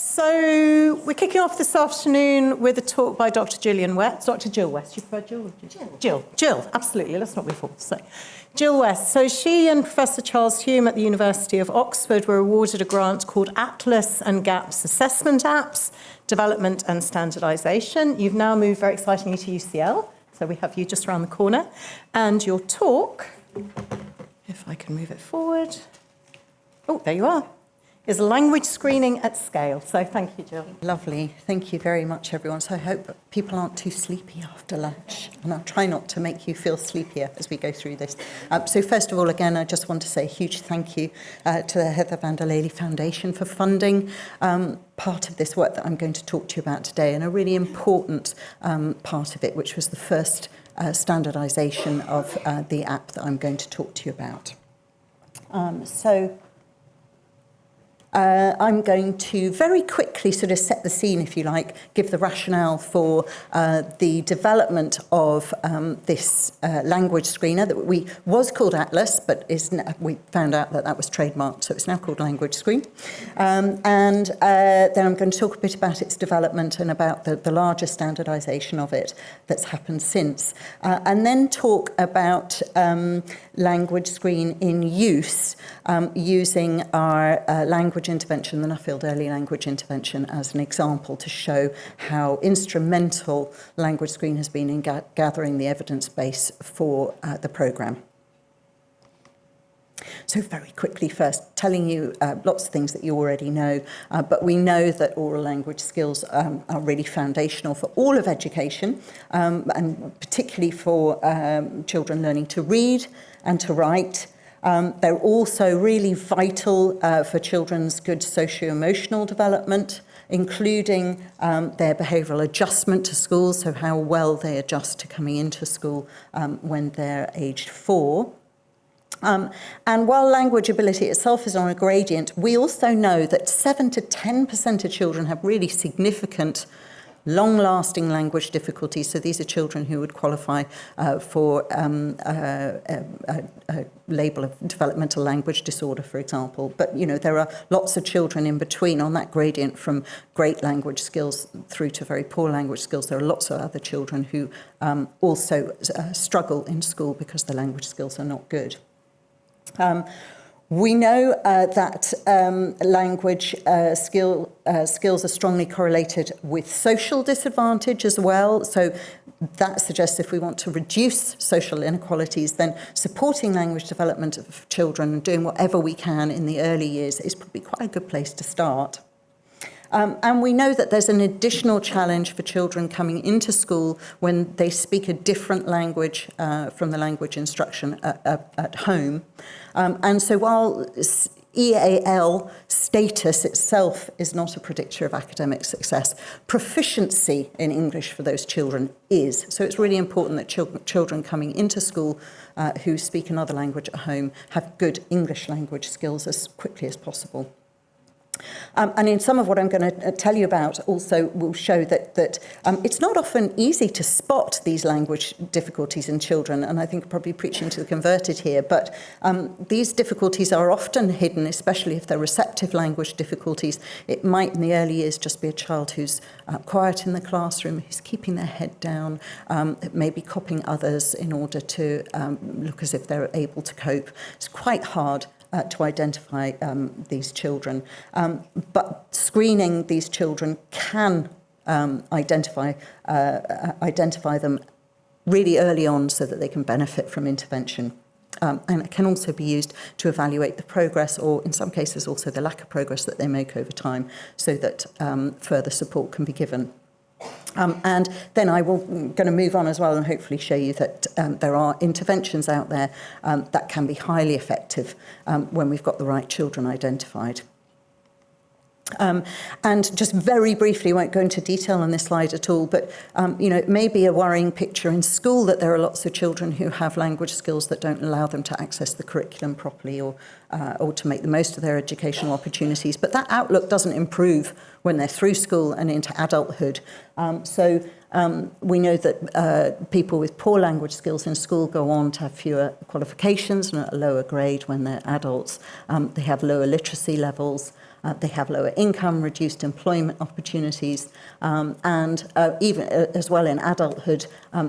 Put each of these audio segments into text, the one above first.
So we're kicking off this afternoon with a talk by Dr. Gillian West. Dr. Jill West. You prefer Jill? Jill, absolutely. Let's not be false. So, Jill West. So she and Professor Charles Hume at the University of Oxford were awarded a grant called Atlas and GAPS Assessment Apps, Development and Standardisation. You've now moved very excitingly to UCL, so we have you just around the corner. And your talk, if I can move it forward. Oh, there you are. Is language screening at scale. So thank you, Jill. Lovely. Thank you very much, everyone. So I hope people aren't too sleepy after lunch. And I'll try not to make you feel sleepier as we go through this. So first of all, again, I just want to say a huge thank you to the Heather van der Lely Foundation for funding part of this work that I'm going to talk to you about today, and a really important part of it, which was the first standardisation of the app that I'm going to talk to you about. I'm going to very quickly sort of set the scene, if you like, give the rationale for the development of this language screener that was called Atlas, but we found out that was trademarked, so it's now called Language Screen. And then I'm going to talk a bit about its development and about the larger standardisation of it that's happened since. And then talk about Language Screen in use, using our language intervention, the Nuffield Early Language Intervention, as an example to show how instrumental Language Screen has been in gathering the evidence base for the programme. So very quickly first, telling you lots of things that you already know, but we know that oral language skills are really foundational for all of education, and particularly for children learning to read and to write. They're also really vital for children's good socio-emotional development, including their behavioural adjustment to school, so how well they adjust to coming into school when they're aged 4. And while language ability itself is on a gradient, we also know that 7 to 10% of children have really significant long-lasting language difficulties. So these are children who would qualify for a label of developmental language disorder, for example. But, you know, there are lots of children in between on that gradient from great language skills through to very poor language skills. There are lots of other children who also struggle in school because the language skills are not good. We know that language skills are strongly correlated with social disadvantage as well. So that suggests if we want to reduce social inequalities, then supporting language development of children and doing whatever we can in the early years is probably quite a good place to start. And we know that there's an additional challenge for children coming into school when they speak a different language from the language instruction at home. And so while EAL status itself is not a predictor of academic success, proficiency in English for those children is. So it's really important that children coming into school who speak another language at home have good English language skills as quickly as possible. And in some of what I'm going to tell you about also will show that it's not often easy to spot these language difficulties in children, and I think I'm probably preaching to the converted here, but these difficulties are often hidden, especially if they're receptive language difficulties. It might in the early years just be a child who's quiet in the classroom, who's keeping their head down, maybe copying others in order to look as if they're able to cope. It's quite hard to identify these children. But screening these children can identify them really early on so that they can benefit from intervention. And it can also be used to evaluate the progress, or in some cases also the lack of progress that they make over time, so that further support can be given. And then I'm going to move on as well and hopefully show you that there are interventions out there that can be highly effective when we've got the right children identified. And just very briefly, won't go into detail on this slide at all, but it may be a worrying picture in school that there are lots of children who have language skills that don't allow them to access the curriculum properly or to make the most of their educational opportunities. But that outlook doesn't improve when they're through school and into adulthood. We know that people with poor language skills in school go on to have fewer qualifications and at a lower grade when they're adults. They have lower literacy levels. They have lower income, reduced employment opportunities, and even as well in adulthood,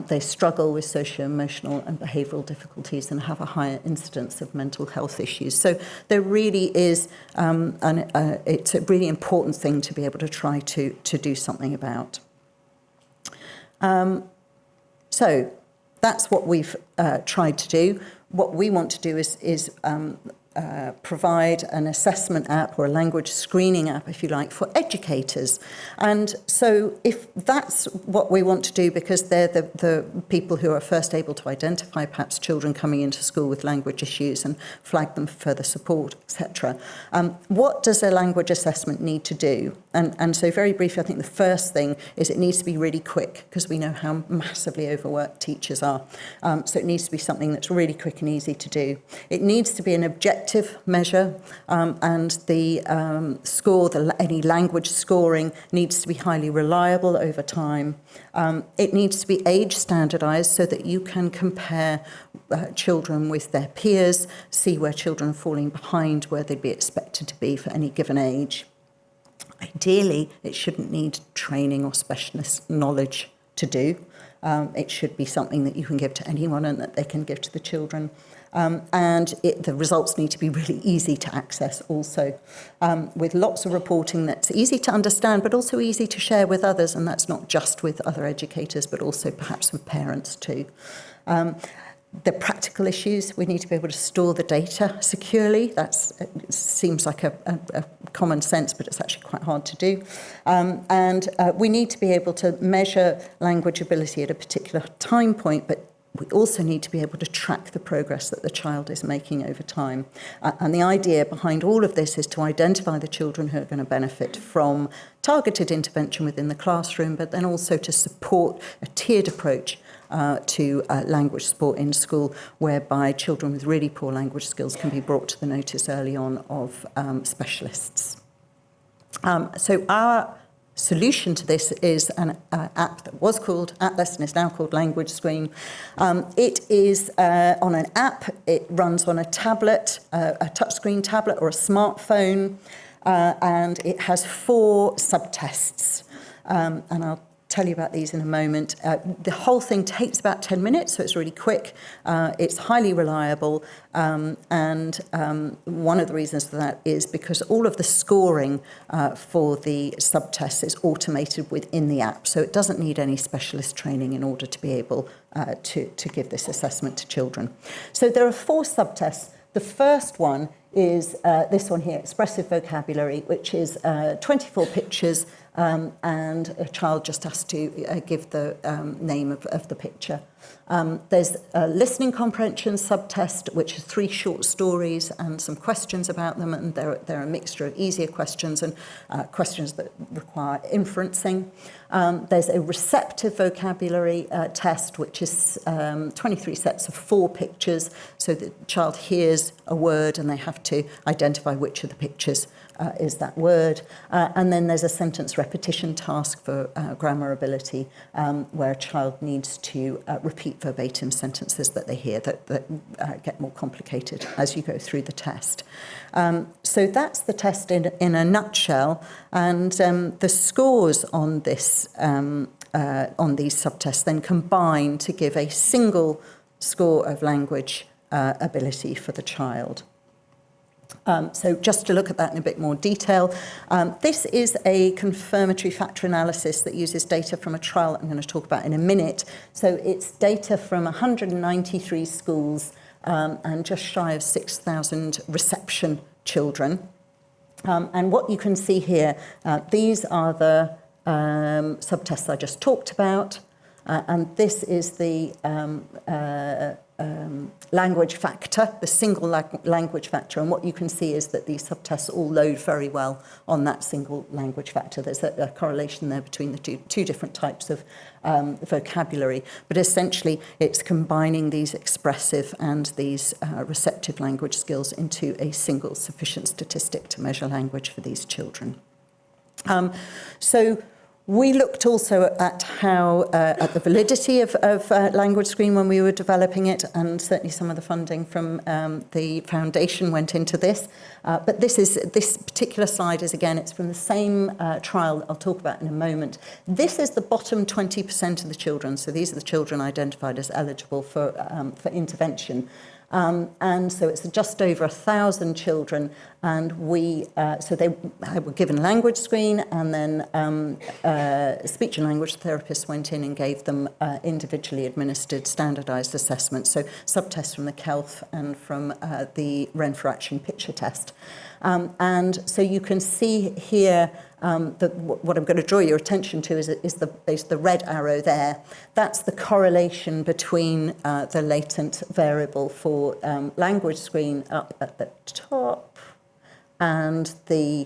they struggle with socio-emotional and behavioural difficulties and have a higher incidence of mental health issues. So there really is, it's a really important thing to be able to try to do something about. So that's what we've tried to do. What we want to do is provide an assessment app or a language screening app, if you like, for educators. And so if that's what we want to do, because they're the people who are first able to identify perhaps children coming into school with language issues and flag them for further support, etc., what does a language assessment need to do? And so very briefly, I think the first thing is it needs to be really quick, because we know how massively overworked teachers are. So it needs to be something that's really quick and easy to do. It needs to be an objective measure, and the score, any language scoring, needs to be highly reliable over time. It needs to be age standardised so that you can compare children with their peers, see where children are falling behind where they'd be expected to be for any given age. Ideally, it shouldn't need training or specialist knowledge to do. It should be something that you can give to anyone and that they can give to the children. And the results need to be really easy to access also, with lots of reporting that's easy to understand but also easy to share with others, and that's not just with other educators but also perhaps with parents too. The practical issues, we need to be able to store the data securely. It seems like a common sense, but it's actually quite hard to do. And we need to be able to measure language ability at a particular time point, but we also need to be able to track the progress that the child is making over time. And the idea behind all of this is to identify the children who are going to benefit from targeted intervention within the classroom, but then also to support a tiered approach to language support in school, whereby children with really poor language skills can be brought to the notice early on of specialists. So our solution to this is an app that was called Atlas and is now called Language Screen. It is on an app. It runs on a tablet, a touchscreen tablet or a smartphone, and it has 4 subtests. And I'll tell you about these in a moment. The whole thing takes about 10 minutes, so it's really quick. It's highly reliable, and one of the reasons for that is because all of the scoring for the subtests is automated within the app, so it doesn't need any specialist training in order to be able to give this assessment to children. So there are 4 subtests. The first one is this one here, expressive vocabulary, which is 24 pictures, and a child just has to give the name of the picture. There's a listening comprehension subtest, which is 3 short stories and some questions about them, and they're a mixture of easier questions and questions that require inferencing. There's a receptive vocabulary test, which is 23 sets of 4 pictures, so the child hears a word and they have to identify which of the pictures is that word. And then there's a sentence repetition task for grammar ability, where a child needs to repeat verbatim sentences that they hear that get more complicated as you go through the test. So that's the test in a nutshell, and the scores on this on these subtests then combine to give a single score of language ability for the child. So just to look at that in a bit more detail, this is a confirmatory factor analysis that uses data from a trial that I'm going to talk about in a minute. So it's data from 193 schools and just shy of 6,000 reception children. And what you can see here, these are the subtests I just talked about, and this is the language factor, the single language factor, and what you can see is that these subtests all load very well on that single language factor. There's a correlation there between the two different types of vocabulary, but essentially it's combining these expressive and these receptive language skills into a single sufficient statistic to measure language for these children. So We looked also at how at the validity of Language Screen when we were developing it, and certainly some of the funding from the foundation went into this. But this particular slide is, again, it's from the same trial I'll talk about in a moment. This is the bottom 20% of the children. So these are the children identified as eligible for intervention. And so it's just over 1,000 children, and so they were given Language Screen, and then speech and language therapists went in and gave them individually administered standardised assessments, so subtests from the KELF and from the Ren for Action picture test. And so you can see here that what I'm going to draw your attention to is the red arrow there. That's the correlation between the latent variable for Language Screen up at the top and the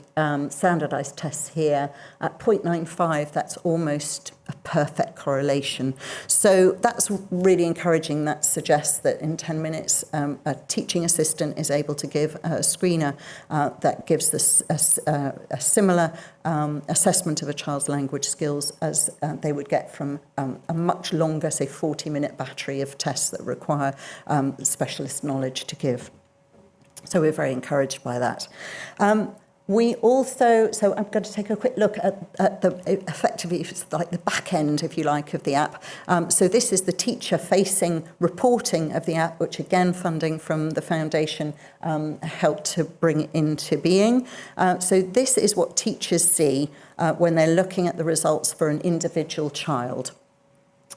standardised tests here at 0.95. That's almost a perfect correlation. So that's really encouraging. That suggests that in 10 minutes, a teaching assistant is able to give a screener that gives this a similar assessment of a child's language skills as they would get from a much longer, say, 40-minute battery of tests that require specialist knowledge to give. So we're very encouraged by that. We also, so I'm going to take a quick look at the, effectively, it's like the back end, if you like, of the app. So this is the teacher-facing reporting of the app, which again, funding from the foundation helped to bring into being. So this is what teachers see when they're looking at the results for an individual child.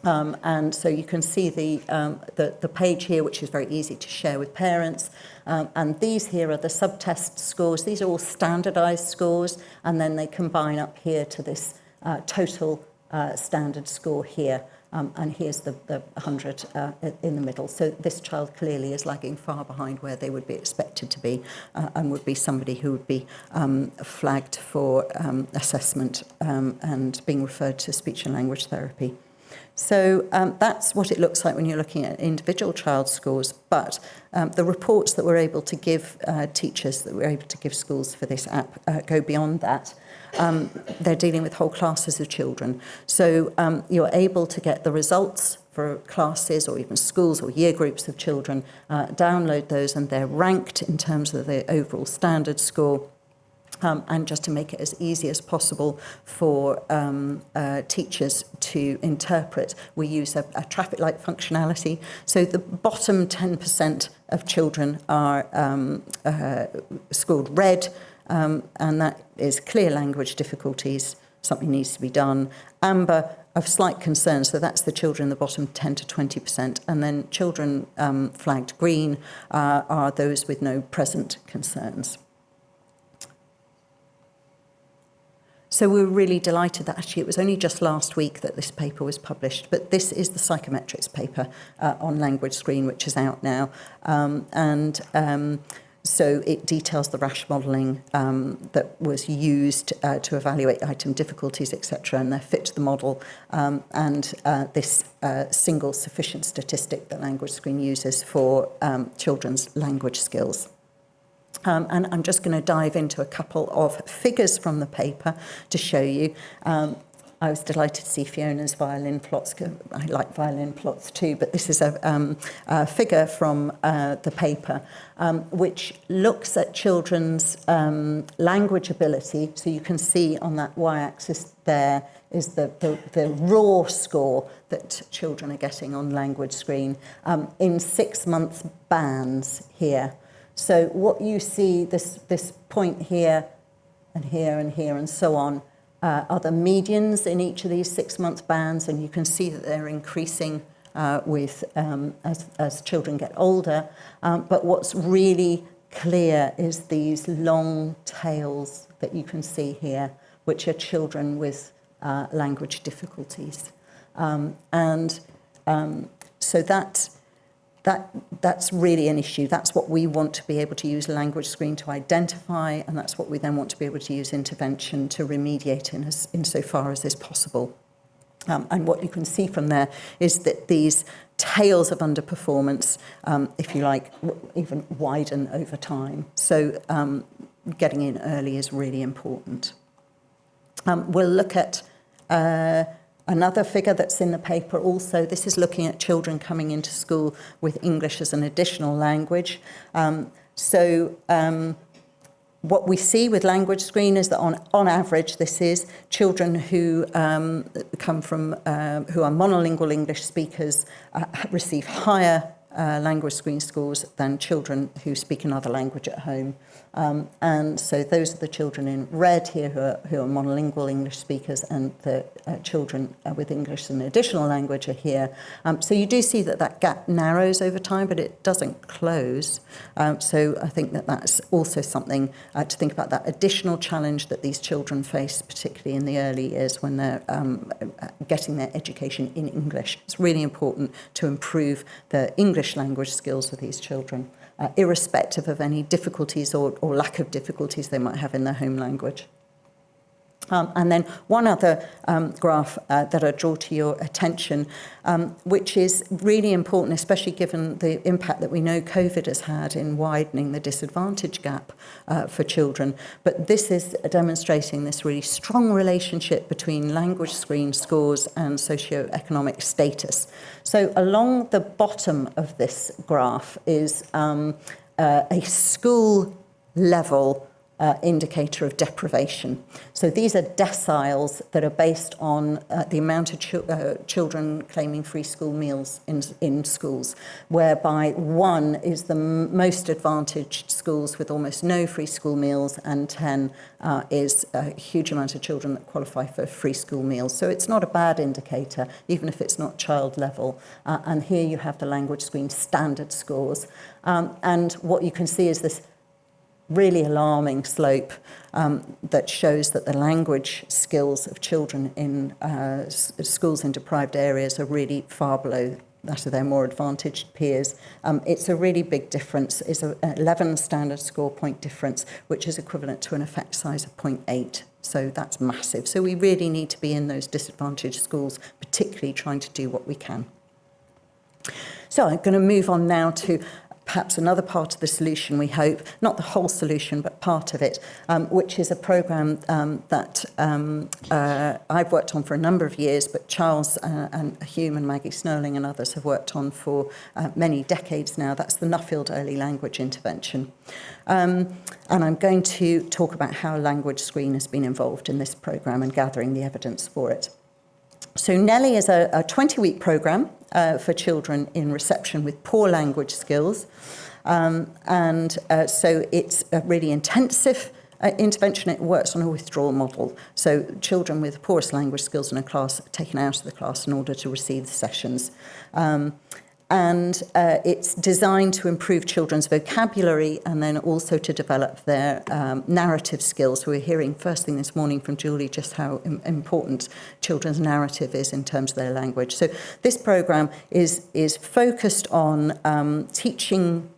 And so you can see the page here, which is very easy to share with parents. And these here are the subtest scores. These are all standardised scores, and then they combine up here to this total standard score here. And here's the 100 in the middle. So this child clearly is lagging far behind where they would be expected to be, and would be somebody who would be flagged for assessment and being referred to speech and language therapy. So that's what it looks like when you're looking at individual child scores, but the reports that we're able to give teachers, that we're able to give schools for this app go beyond that. They're dealing with whole classes of children. So you're able to get the results for classes or even schools or year groups of children, download those, and they're ranked in terms of the overall standard score. And just to make it as easy as possible for teachers to interpret, we use a traffic light functionality. So the bottom 10% of children are scored red, and that is clear language difficulties, something needs to be done. Amber, of slight concern, so that's the children in the bottom 10 to 20%. And then children flagged green are those with no present concerns. So we were really delighted that actually it was only just last week that this paper was published, but this is the psychometrics paper on Language Screen, which is out now. So it details the rash modelling that was used to evaluate item difficulties, etc., and they're fit to the model, and this single sufficient statistic that Language Screen uses for children's language skills. And I'm just going to dive into a couple of figures from the paper to show you. I was delighted to see Fiona's violin plots. I like violin plots too, but this is a figure from the paper which looks at children's language ability. So you can see on that y-axis there is the raw score that children are getting on Language Screen in 6 months bands here. So what you see, this point here and here and here and so on, are the medians in each of these 6 month bands, and you can see that they're increasing with as children get older. But what's really clear is these long tails that you can see here, which are children with language difficulties. So that's really an issue. That's what we want to be able to use Language Screen to identify, and that's what we then want to be able to use intervention to remediate insofar as is possible. And what you can see from there is that these tails of underperformance, if you like, even widen over time. So getting in early is really important. We'll look at Another figure that's in the paper also, this is looking at children coming into school with English as an additional language. What we see with Language Screen is that on average, this is children who come from, who are monolingual English speakers receive higher Language Screen scores than children who speak another language at home. And so those are the children in red here who are monolingual English speakers, and the children with English as an additional language are here. So you do see that gap narrows over time, but it doesn't close. So I think that's also something to think about, that additional challenge that these children face, particularly in the early years when they're getting their education in English. It's really important to improve the English language skills of these children, irrespective of any difficulties or lack of difficulties they might have in their home language. And then one other graph that I draw to your attention, which is really important, especially given the impact that we know COVID has had in widening the disadvantage gap for children. But this is demonstrating this really strong relationship between Language Screen scores and socioeconomic status. So along the bottom of this graph is a school level indicator of deprivation. So these are deciles that are based on the amount of children claiming free school meals in schools, whereby 1 is the most advantaged schools with almost no free school meals, and 10 is a huge amount of children that qualify for free school meals. So it's not a bad indicator, even if it's not child level. And here you have the Language Screen standard scores. And what you can see is this really alarming slope that shows that the language skills of children in schools in deprived areas are really far below that of their more advantaged peers. It's a really big difference. It's an 11 standard score point difference, which is equivalent to an effect size of 0.8. So that's massive. So we really need to be in those disadvantaged schools, particularly trying to do what we can. So I'm going to move on now to perhaps another part of the solution, we hope, not the whole solution, but part of it, which is a programme that I've worked on for a number of years, but Charles and Hume and Maggie Snowling and others have worked on for many decades now. That's the Nuffield Early Language Intervention. And I'm going to talk about how Language Screen has been involved in this programme and gathering the evidence for it. So Nellie is a 20-week programme for children in reception with poor language skills. So it's a really intensive intervention. It works on a withdrawal model. So children with poorest language skills in a class are taken out of the class in order to receive the sessions. It's designed to improve children's vocabulary and then also to develop their narrative skills. We're hearing first thing this morning from Julie just how important children's narrative is in terms of their language. So this programme is focused on teaching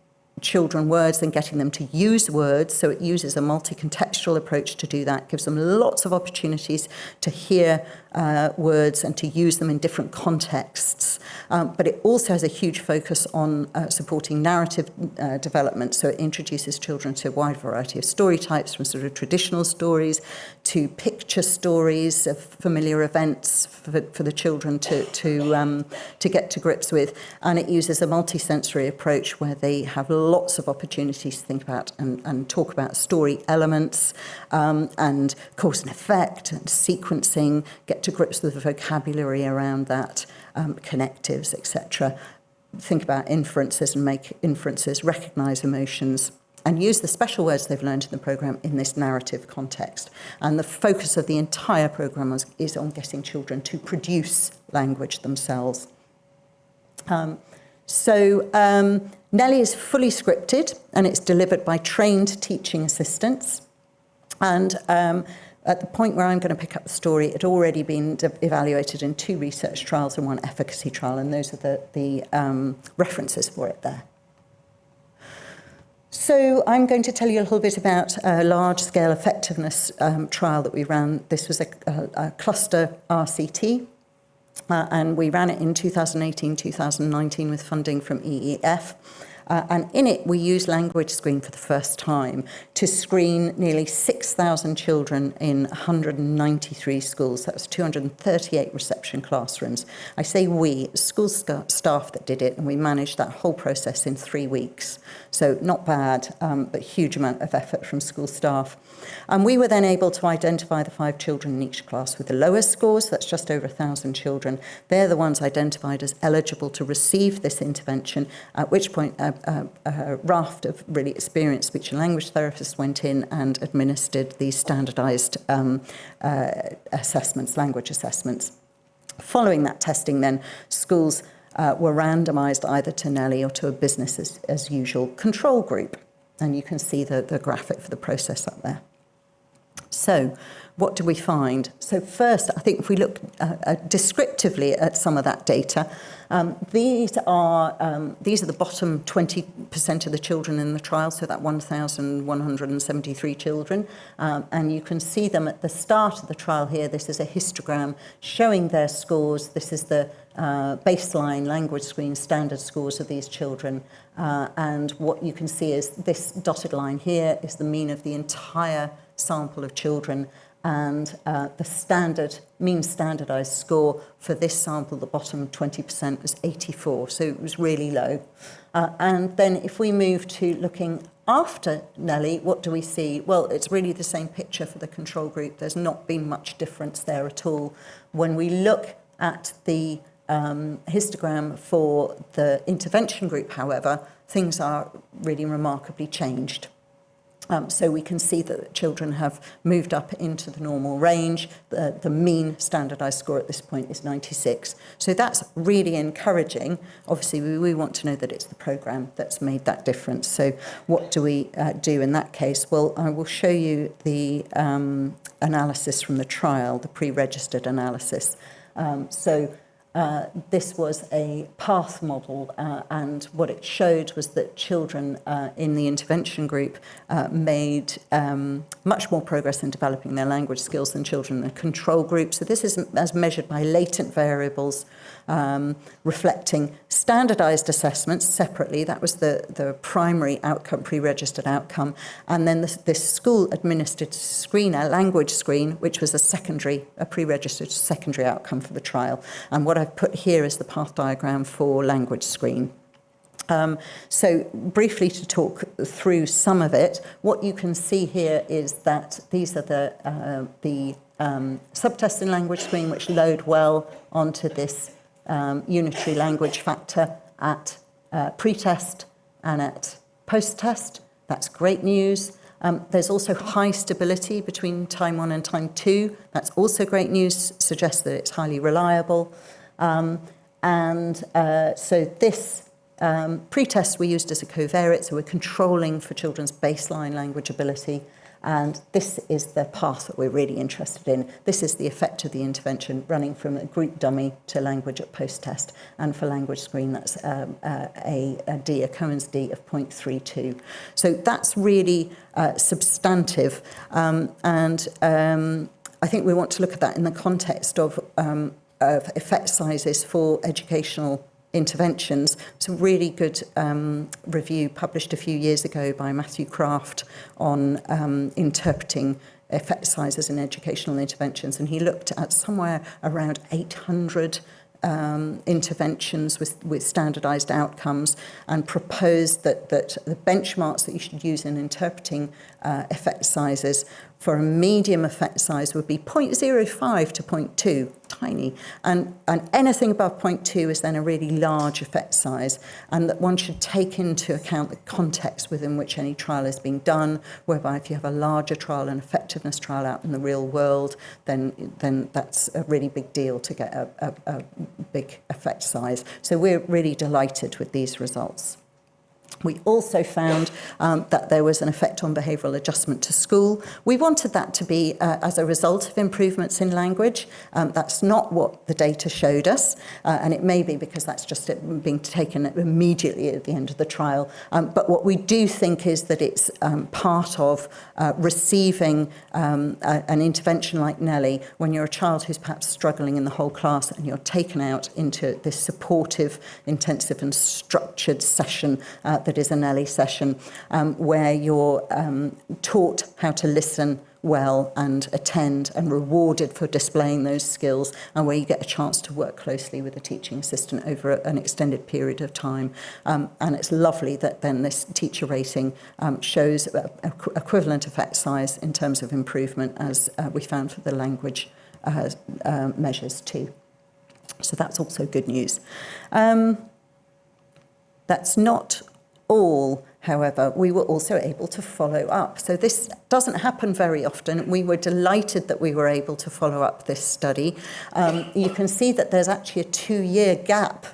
children words and getting them to use words. So it uses a multi-contextual approach to do that, gives them lots of opportunities to hear words and to use them in different contexts. But it also has a huge focus on supporting narrative development. So it introduces children to a wide variety of story types, from sort of traditional stories to picture stories of familiar events for the children to get to grips with. And it uses a multi-sensory approach where they have lots of opportunities to think about and talk about story elements and cause and effect and sequencing, get to grips with the vocabulary around that, connectives, etc. Think about inferences and make inferences, recognise emotions, and use the special words they've learned in the programme in this narrative context. And the focus of the entire programme is on getting children to produce language themselves. Nellie is fully scripted and it's delivered by trained teaching assistants. And at the point where I'm going to pick up the story, it had already been evaluated in 2 research trials and 1 efficacy trial, and those are the references for it there. So I'm going to tell you a little bit about a large-scale effectiveness trial that we ran. This was a cluster RCT. And we ran it in 2018-2019 with funding from EEF. And in it, we used Language Screen for the first time to screen nearly 6,000 children in 193 schools. That was 238 reception classrooms. I say we, school staff that did it, and we managed that whole process in 3 weeks. So not bad, but huge amount of effort from school staff. And we were then able to identify the 5 children in each class with the lowest scores. That's just over 1,000 children. They're the ones identified as eligible to receive this intervention, at which point a raft of really experienced speech and language therapists went in and administered these standardised assessments, language assessments. Following that testing then, schools were randomised either to Nellie or to a business as usual control group. And you can see the graphic for the process up there. So what do we find? So first, I think if we look descriptively at some of that data, these are the bottom 20% of the children in the trial, so that 1,173 children. And you can see them at the start of the trial here. This is a histogram showing their scores. This is the baseline language screen standard scores of these children. And what you can see is this dotted line here is the mean of the entire sample of children, and the mean standardised score for this sample, the bottom 20%, was 84, so it was really low. And then if we move to looking after Nellie, what do we see? Well, it's really the same picture for the control group. There's not been much difference there at all. When we look at the histogram for the intervention group, however, things are really remarkably changed. So we can see that children have moved up into the normal range. The mean standardised score at this point is 96. So that's really encouraging. Obviously, we want to know that it's the programme that's made that difference. So what do we do in that case? Well, I will show you the analysis from the trial, the pre-registered analysis. This was a path model, and what it showed was that children in the intervention group made much more progress in developing their language skills than children in the control group. So this is as measured by latent variables, reflecting standardised assessments separately. That was the primary outcome, pre-registered outcome. And then this school-administered screener, language screen, which was a pre-registered secondary outcome for the trial. And what I've put here is the path diagram for language screen. So briefly to talk through some of it, what you can see here is that these are the subtests in language screen which load well onto this unitary language factor at pre-test and at post-test. That's great news. There's also high stability between time 1 and time 2. That's also great news, suggests that it's highly reliable. So this pre-test we used as a covariate, so we're controlling for children's baseline language ability. And this is the path that we're really interested in. This is the effect of the intervention running from a group dummy to language at post-test. And for language screen, that's a Cohen's D of 0.32. So that's really substantive. I think we want to look at that in the context of effect sizes for educational interventions. It's a really good review published a few years ago by Matthew Kraft on interpreting effect sizes in educational interventions, and he looked at somewhere around 800 interventions with standardised outcomes and proposed that the benchmarks that you should use in interpreting effect sizes for a medium effect size would be 0.05 to 0.2, tiny, and anything above 0.2 is then a really large effect size, and that one should take into account the context within which any trial is being done, whereby if you have a larger trial, an effectiveness trial out in the real world, then that's a really big deal to get a big effect size. So we're really delighted with these results. We also found that there was an effect on behavioural adjustment to school. We wanted that to be as a result of improvements in language. That's not what the data showed us, and it may be because that's just it being taken immediately at the end of the trial. But what we do think is that it's part of receiving an intervention like Nellie when you're a child who's perhaps struggling in the whole class and you're taken out into this supportive, intensive and structured session that is a Nelly session, where you're taught how to listen well and attend and rewarded for displaying those skills, and where you get a chance to work closely with a teaching assistant over an extended period of time. And it's lovely that then this teacher rating shows equivalent effect size in terms of improvement as we found for the language measures too. So that's also good news. That's not all. However, we were also able to follow up. So this doesn't happen very often. We were delighted that we were able to follow up this study. You can see that there's actually a 2-year gap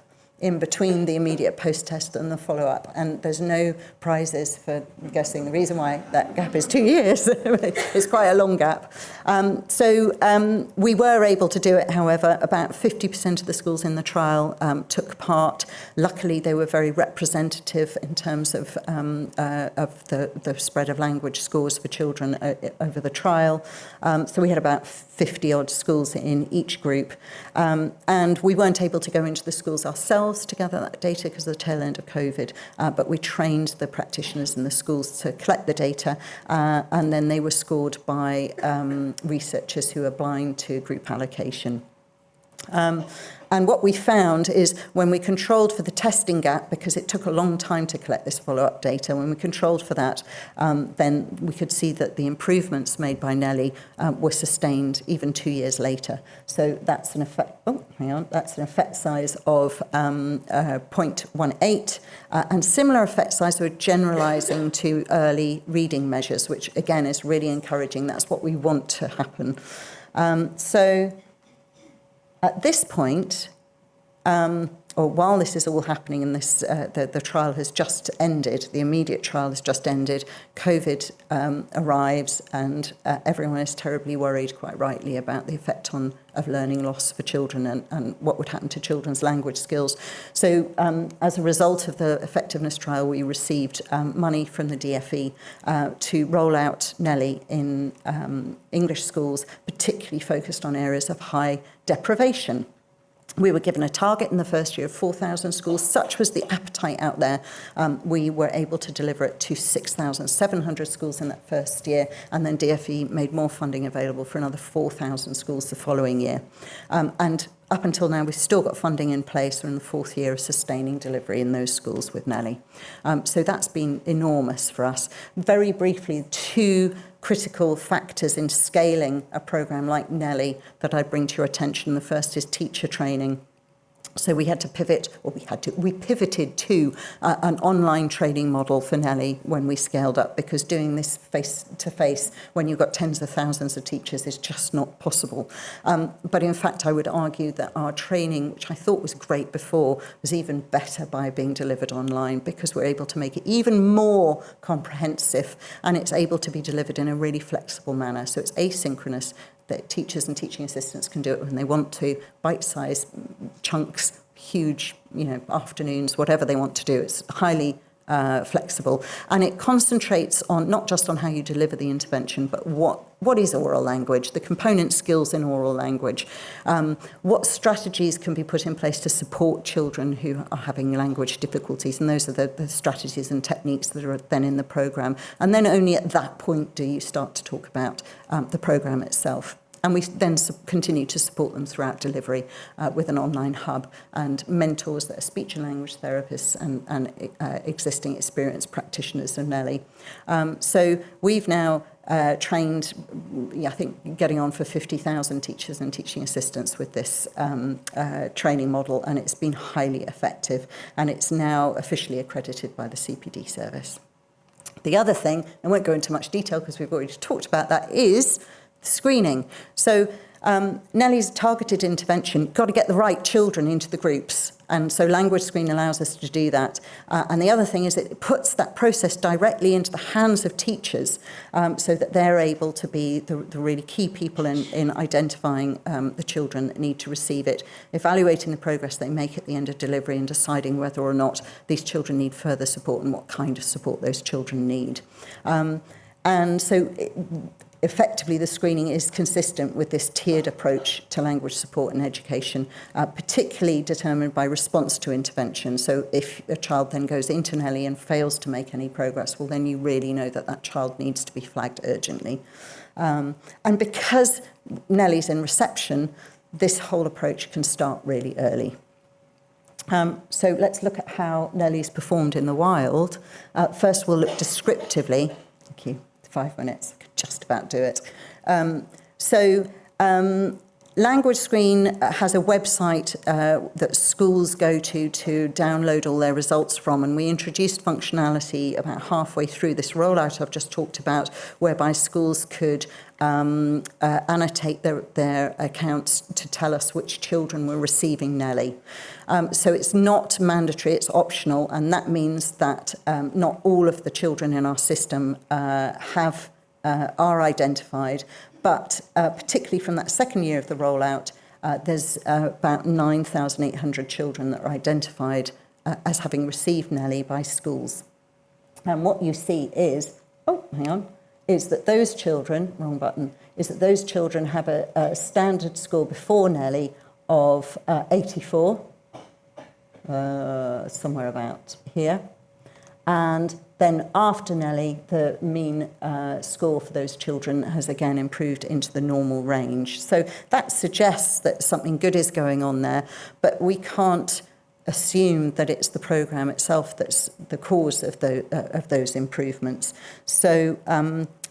in between the immediate post-test and the follow-up, and there's no prizes for guessing the reason why that gap is 2 years. It's quite a long gap. So we were able to do it, however. About 50% of the schools in the trial took part. Luckily, they were very representative in terms of the spread of language scores for children over the trial. So we had about 50-odd schools in each group, and we weren't able to go into the schools ourselves to gather that data because of the tail end of COVID, but we trained the practitioners in the schools to collect the data, and then they were scored by researchers who are blind to group allocation. And what we found is when we controlled for the testing gap, because it took a long time to collect this follow-up data, when we controlled for that, then we could see that the improvements made by Nelly were sustained even 2 years later. So that's an effect. That's an effect size of 0.18, and similar effect size are generalising to early reading measures, which again is really encouraging. That's what we want to happen. So at this point, or while this is all happening and this, the trial has just ended, the immediate trial has just ended, COVID arrives, and everyone is terribly worried, quite rightly, about the effect of learning loss for children and what would happen to children's language skills. So as a result of the effectiveness trial, we received money from the DFE to roll out Nelly in English schools, particularly focused on areas of high deprivation. We were given a target in the first year of 4,000 schools. Such was the appetite out there. We were able to deliver it to 6,700 schools in that first year, and then DFE made more funding available for another 4,000 schools the following year. And up until now, we've still got funding in place. We're in the 4th year of sustaining delivery in those schools with Nelly. So that's been enormous for us. Very briefly, 2 critical factors in scaling a programme like Nelly that I bring to your attention. The first is teacher training. So we had to pivot, or we pivoted to an online training model for Nelly when we scaled up, because doing this face-to-face when you've got tens of thousands of teachers is just not possible. But in fact, I would argue that our training, which I thought was great before, was even better by being delivered online, because we're able to make it even more comprehensive, and it's able to be delivered in a really flexible manner. So it's asynchronous, that teachers and teaching assistants can do it when they want to, bite-sized chunks, huge, afternoons, whatever they want to do. It's highly flexible, and it concentrates on not just on how you deliver the intervention, but what is oral language, the component skills in oral language, what strategies can be put in place to support children who are having language difficulties, and those are the strategies and techniques that are then in the programme. And then only at that point do you start to talk about the programme itself. And we then continue to support them throughout delivery with an online hub and mentors that are speech and language therapists and existing experienced practitioners of Nelly. So we've now trained, I think, getting on for 50,000 teachers and teaching assistants with this training model, and it's been highly effective, and it's now officially accredited by the CPD service. The other thing, I won't go into much detail because we've already talked about that, is screening. So Nelly's targeted intervention, got to get the right children into the groups. And so Language Screen allows us to do that. And the other thing is it puts that process directly into the hands of teachers so that they're able to be the really key people in identifying the children that need to receive it, evaluating the progress they make at the end of delivery, and deciding whether or not these children need further support and what kind of support those children need. And so effectively, the screening is consistent with this tiered approach to language support and education, particularly determined by response to intervention. So if a child then goes into Nelly and fails to make any progress, well, then you really know that that child needs to be flagged urgently. And because Nelly's in reception, this whole approach can start really early. So let's look at how Nelly's performed in the wild. First, we'll look descriptively. Thank you. 5 minutes. I could just about do it. Language Screen has a website that schools go to download all their results from, and we introduced functionality about halfway through this rollout I've just talked about, whereby schools could annotate their accounts to tell us which children were receiving Nelly. So it's not mandatory, it's optional, and that means that not all of the children in our system are identified, but particularly from that second year of the rollout, there's about 9,800 children that are identified as having received Nelly by schools. And what you see is, is that those children, wrong button, is that those children have a standard score before Nelly of 84, somewhere about here. And then after Nelly, the mean score for those children has again improved into the normal range. So that suggests that something good is going on there, but we can't assume that it's the programme itself that's the cause of those improvements. So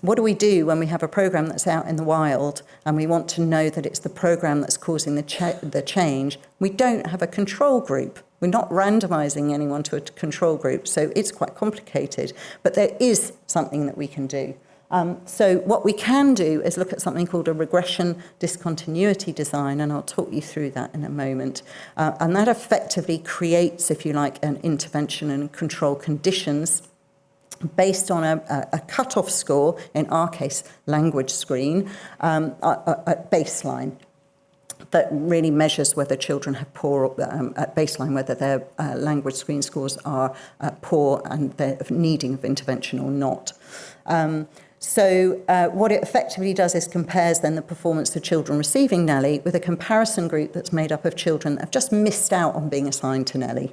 what do we do when we have a programme that's out in the wild and we want to know that it's the programme that's causing the change? We don't have a control group. We're not randomising anyone to a control group, so it's quite complicated. But there is something that we can do. So what we can do is look at something called a regression discontinuity design, and I'll talk you through that in a moment. And that effectively creates, if you like, an intervention and control conditions based on a cut-off score, in our case, language screen, at baseline, that really measures whether children have poor, at baseline, whether their language screen scores are poor and they're needing of intervention or not. So what it effectively does is compares then the performance of children receiving Nelly with a comparison group that's made up of children that have just missed out on being assigned to Nelly.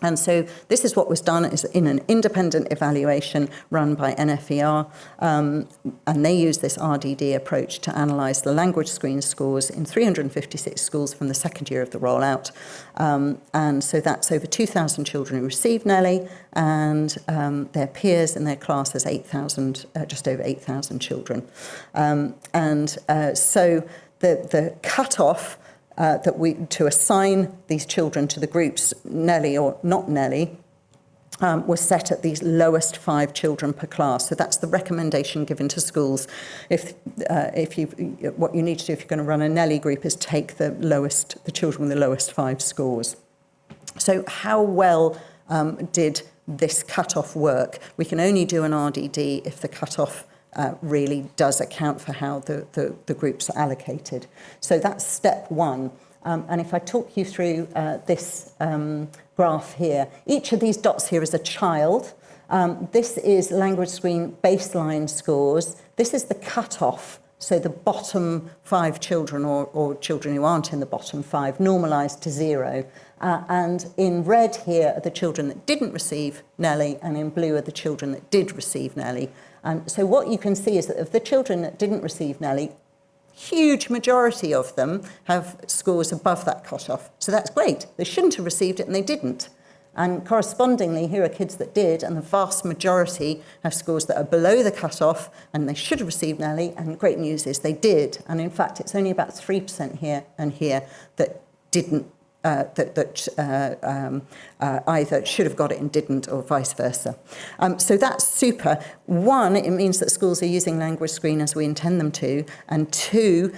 And so this is what was done is in an independent evaluation run by NFER, and they used this RDD approach to analyse the language screen scores in 356 schools from the second year of the rollout. And so that's over 2,000 children who received Nelly, and their peers in their class is 8,000, just over 8,000 children. So the cut-off to assign these children to the groups, Nelly or not Nelly, was set at these lowest 5 children per class. So that's the recommendation given to schools. What you need to do if you're going to run a Nelly group is take the children with the lowest 5 scores. So how well did this cut-off work? We can only do an RDD if the cut-off really does account for how the groups are allocated. So that's step 1. And if I talk you through this graph here, each of these dots here is a child. This is language screen baseline scores. This is the cut-off. So the bottom 5 children or children who aren't in the bottom 5 normalised to 0. And in red here are the children that didn't receive Nelly, and in blue are the children that did receive Nelly. And so what you can see is that of the children that didn't receive Nelly, huge majority of them have scores above that cut-off. So that's great. They shouldn't have received it and they didn't. And correspondingly, here are kids that did, and the vast majority have scores that are below the cut-off, and they should have received Nelly, and great news is they did. And in fact, it's only about 3% here and here that didn't, either should have got it and didn't, or vice versa. So that's super. 1, it means that schools are using language screen as we intend them to, and 2,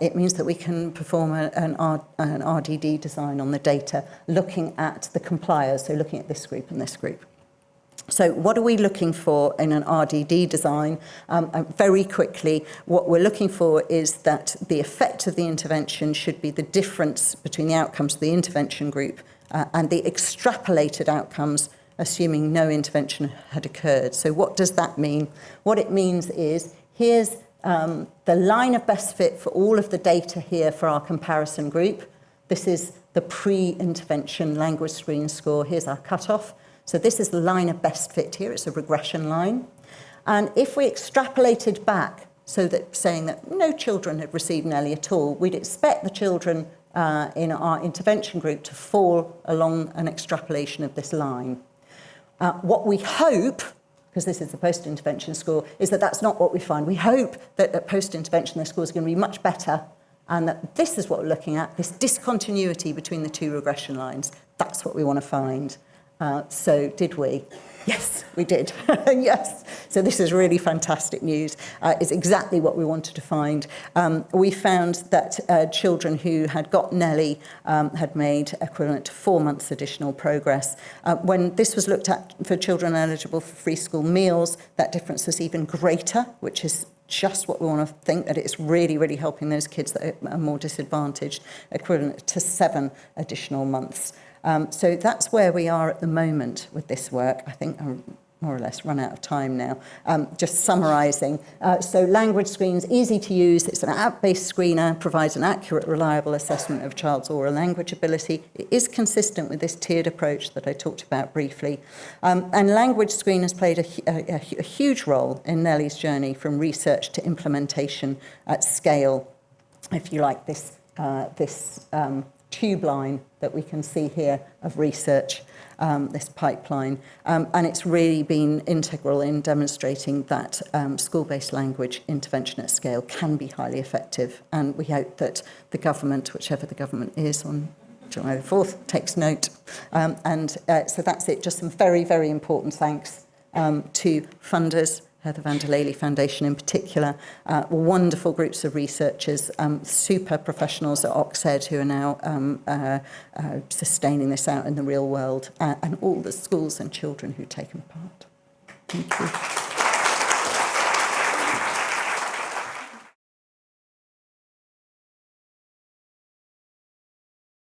it means that we can perform an RDD design on the data, looking at the compliers, so looking at this group and this group. So what are we looking for in an RDD design? Very quickly, what we're looking for is that the effect of the intervention should be the difference between the outcomes of the intervention group and the extrapolated outcomes, assuming no intervention had occurred. So what does that mean? What it means is, here's The line of best fit for all of the data here for our comparison group, this is the pre-intervention language screen score. Here's our cutoff. So this is the line of best fit here. It's a regression line. And if we extrapolated back, so that saying that no children had received Nelly at all, we'd expect the children in our intervention group to fall along an extrapolation of this line. What we hope, because this is the post-intervention score, is that that's not what we find. We hope that at post-intervention the score is going to be much better, and that this is what we're looking at, this discontinuity between the two regression lines. That's what we want to find. So did we? Yes, we did. Yes. So this is really fantastic news. It's exactly what we wanted to find. We found that children who had got Nelly had made equivalent to 4 months additional progress. When this was looked at for children eligible for free school meals, that difference was even greater, which is just what we want to think, that it's really, really helping those kids that are more disadvantaged, equivalent to 7 additional months. So that's where we are at the moment with this work. I think I'm more or less run out of time now. Just summarising. So language screens, easy to use. It's an app-based screener, provides an accurate, reliable assessment of a child's oral language ability. It is consistent with this tiered approach that I talked about briefly. And language screen has played a huge role in Nelly's journey from research to implementation at scale, if you like, this tube line that we can see here of research, this pipeline. And it's really been integral in demonstrating that school-based language intervention at scale can be highly effective. And we hope that the government, whichever the government is on July the 4th, takes note. So that's it. Just some very, very important thanks to funders, Heather van der Lely Foundation in particular, wonderful groups of researchers, super professionals at Oxford who are now sustaining this out in the real world, and all the schools and children who've taken part. Thank you.